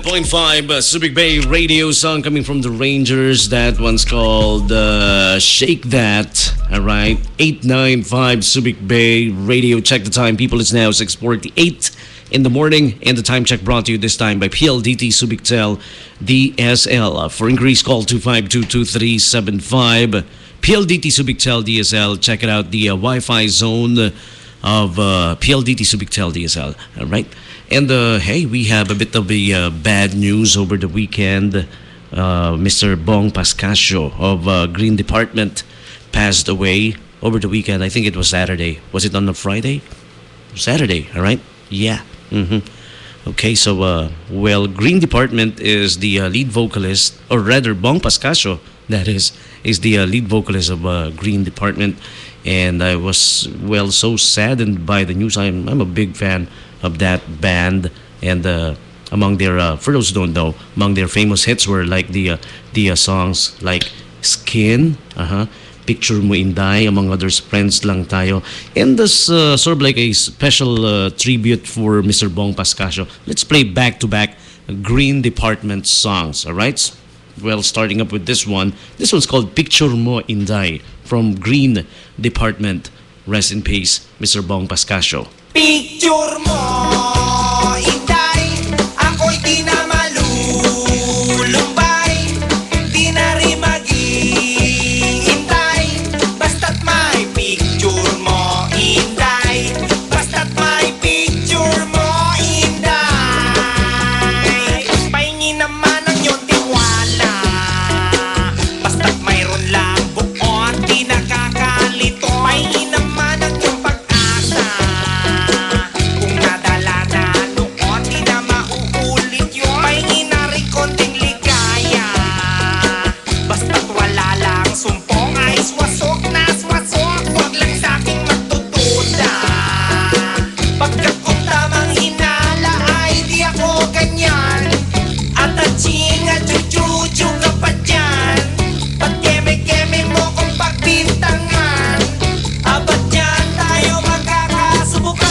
.5 Subic Bay radio song coming from the Rangers. That one's called Shake That. Alright, 895 Subic Bay radio. Check the time, people. It's now 6:48 in the morning, and the time check brought to you this time by PLDT Subictel DSL. For inquiries, call 252-2375. PLDT Subictel DSL. Check it out, the Wi-Fi zone of PLDT Subictel DSL. Alright. And hey, we have a bit of a bad news over the weekend. Mr. Bong Pascasio of Green Department passed away over the weekend. I think it was Saturday. Was it on a Friday? Saturday, all right? Yeah. Okay, so, well, Green Department is the lead vocalist, or rather, Bong Pascasio, that is the lead vocalist of Green Department. And I was, well, so saddened by the news. I'm a big fan of that band, and among their for those who don't know, among their famous hits were like the songs like Skin, Picture Mo Inday, among others, Friends Lang Tayo, and this sort of like a special tribute for Mr. Bong Pascasio. Let's play back-to-back Green Department songs, alright? Well, starting up with this one. This one's called Picture Mo Inday from Green Department. Rest in peace, Mr. Bong Pascasio. Picture mo, Inday, ako'y di na malulumbay, di na rin maghihintay, basta't may picture mo, Inday, basta't may picture mo, Inday. Pahingi naman ang iyong tiwala, basta't mayroon lang buon, di nakakalito. Pahingi naman ang iyong pag-asa, kung nadala na noon, di na mauulit yun. Pahingi na rin konting ligaya, basta't wala lang sumpong, ay swasok na swasok, wag lang sa'king magtutuda. Pagkat kung tamang hinala ay di ako ganyan, at aching at chuchuchu ka pa dyan. Pag keme-keme mo kung pagbintangan, abat dyan tayo magkakasubukan.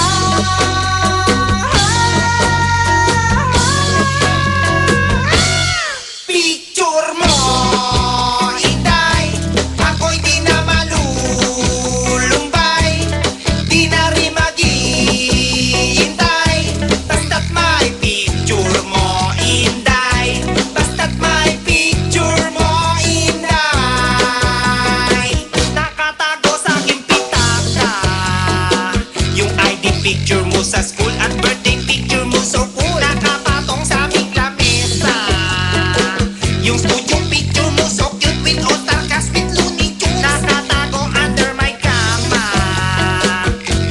Picture mo, Inday, ako'y di na malulumbay, di na rin maghihintay, basta't may picture mo, Inday, basta't may picture mo, Inday. Nakatago sa aking pitaka yung ID picture mo sa school at birthday picture mo so cool. Nakapatong sa aming lamesa yung studio picture mo so cute with all stars with Looney Tunes. Nakatago under my kama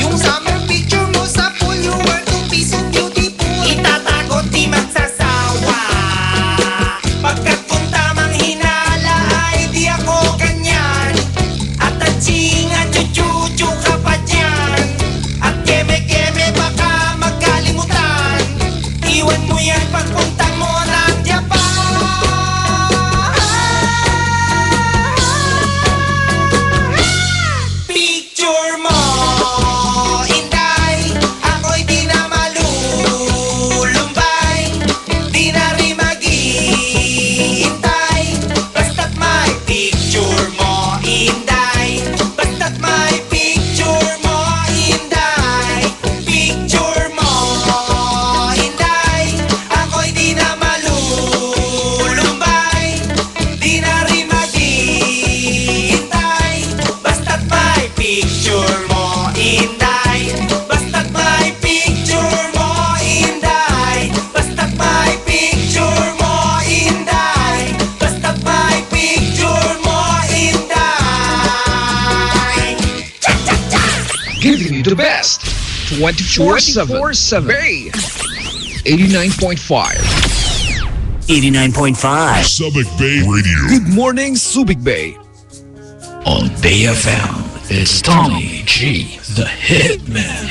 yung summer picture mo sa pool. You were to be so beautiful. Itatago di magsasawa, pagkat kung tamang hinala ay di ako ganyan, at aching at chuchuchu ka pa dyan, at keme-keme baka magkalimutan. Iwan mo yan pagpunta mo ng Japan. Picture mo, Inday, ako'y di na malulumbay, di na rin maghihintay, basta't may picture mo, Inday, basta't may picture mo, Inday. Picture mo, Inday, ako'y di na malulumbay, di na rin maghihintay, basta't may picture mo, Inday, basta't may picture mo, Inday, basta't may picture mo, Inday, basta't may picture mo, Inday. Giving you the best 24/7 Bay 89.5 89.5 Subic Bay Radio. Good morning, Subic Bay. on Bay FM. It's Tommy G, the Hitman.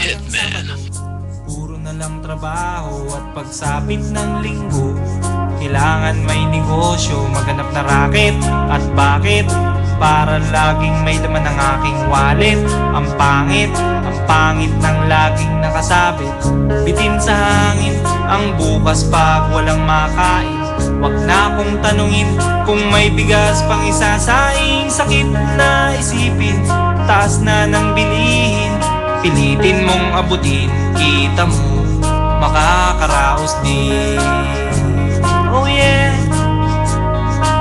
Puro na lang trabaho at pagsapit ng linggo, Kailangan may negosyo, maghanap na racket. At bakit? Para laging may laman ng aking wallet. Ang pangit ng laging nakasabit. Bitin sa hangin ang bukas pag walang makain. Wag na akong tanungin kung may bigas pang isasaing. Sakit na isipin, taas na ng bilihin. Pilitin mong abutin, kita mo makakaraos din. Oh yeah,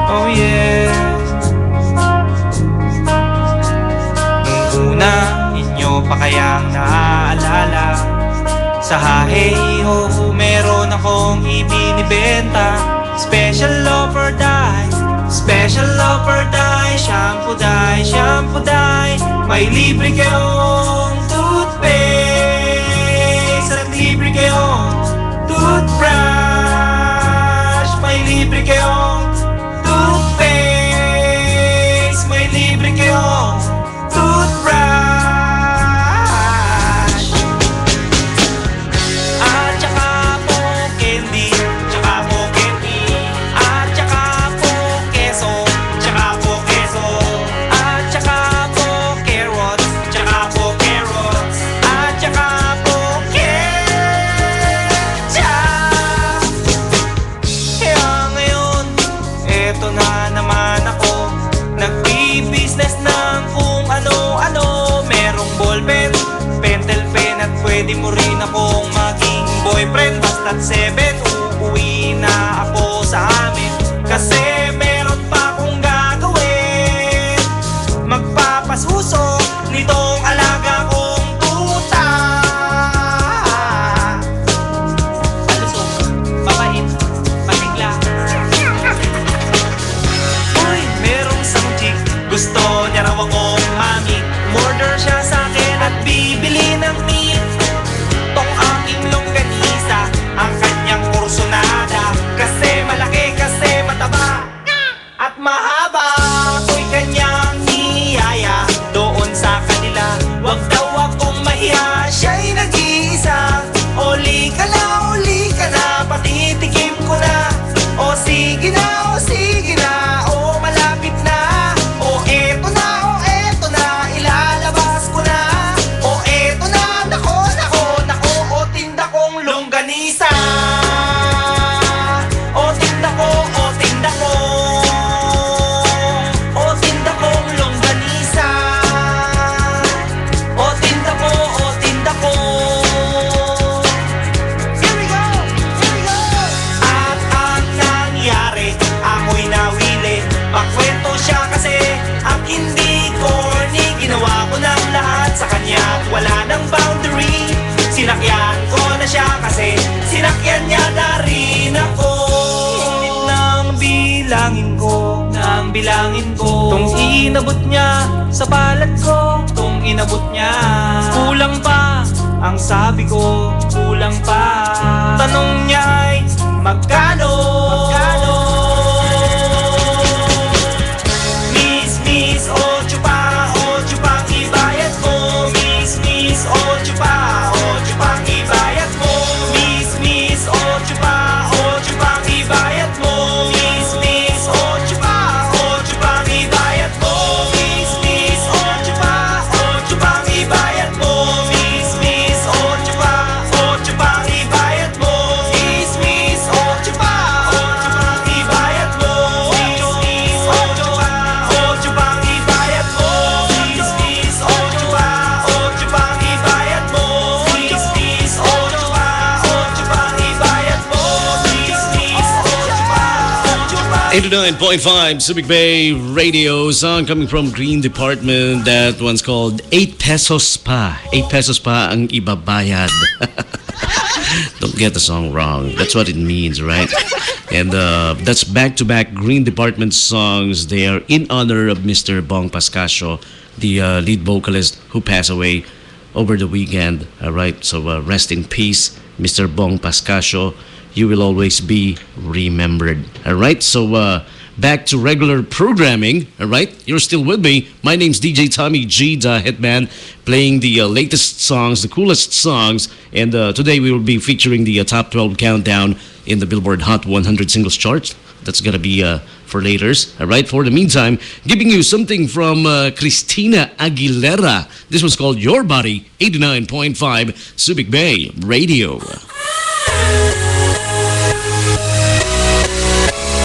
oh yeah. Nung una, inyo pa kayang naaalala, sa haheho meron akong ibinibenta. Special offer die, special offer die. Shampoo die, shampoo die. May libre kayong toothpaste at libre kayong toothbrush. May libre kayong toothpaste. May libre kayong toothbrush. At saka po candy, tsaka po candy. At saka po keso, tsaka po keso. At saka po carrots, tsaka po carrots. At saka po ketchup. Kaya ngayon, eto na naman ako, nagbi-business ng kung ano-ano. Merong ballpen, pentel pen, at pwede mo rin akong maging boyfriend. Basta't 7, uuwi na ako sa amin. Kasi meron pa akong gagawin. Magpapasuso nitong alaga kong tuta. Palusok, mabait, patigla. Uy, merong isang chick, gusto niya raw akong mami. Order siya sa akin at bibili ng meat. Tong aking longganisa, ang kanyang kursunada. Kasi malaki, kasi mataba at mahaba. Ako'y kanyang niyaya doon sa kanila. Wag daw akong mahiya, siya'y nag-iisa. Uli ka na, patitikim ko na. O sige na, o sige na, o malapit na. O eto na, ilalabas ko na. O eto na, nako, o tinda kong longganisa. O tinda ko, o tinda ko. O tinda kong longganisa. O tinda ko, o tinda ko. Here we go, here we go. At ang nangyari, ako'y nawili. Magkwento siya kasi ang hindi corny. Ginawa ko ng lahat sa kanya, wala nang boundary. Sinakyan ko na siya kasi sinakyan niya na rin ako. Init ng bilangin ko, Tong inabot niya sa balat ko, tong inabot niya. Kulang pa, ang sabi ko, kulang pa. Tanong niya ay magkano? Miss, ocho pa ang ibayad mo. Miss, ocho pa ang ibayad mo. Miss, ocho pa ang ibayad mo. Miss, ocho pa ang ibayad mo. Miss, ocho pa ang ibayad mo. Miss, ocho pa ang ibayad mo. Miss, ocho pa ang ibayad mo. Miss, ocho pa ang ibayad mo. Miss, ocho pa ang ibayad mo. Miss, ocho pa ang ibayad mo. Miss, ocho pa. 89.5 Subic Bay Radio song coming from Green Department. That one's called 8 pesos pa. 8 pesos pa ang ibabayad. Don't get the song wrong. That's what it means, right? And that's back-to-back Green Department songs. They are in honor of Mr. Bong Pascasio, the lead vocalist who passed away over the weekend. All right, so rest in peace, Mr. Bong Pascasio. You will always be remembered. All right, so back to regular programming. All right, you're still with me. My name's DJ Tommy G, the Hitman, playing the latest songs, the coolest songs. And today we will be featuring the top 12 countdown in the Billboard Hot 100 Singles Chart. That's gonna be for laters. All right. For the meantime, giving you something from Christina Aguilera. This was called Your Body, 89.5 Subic Bay Radio.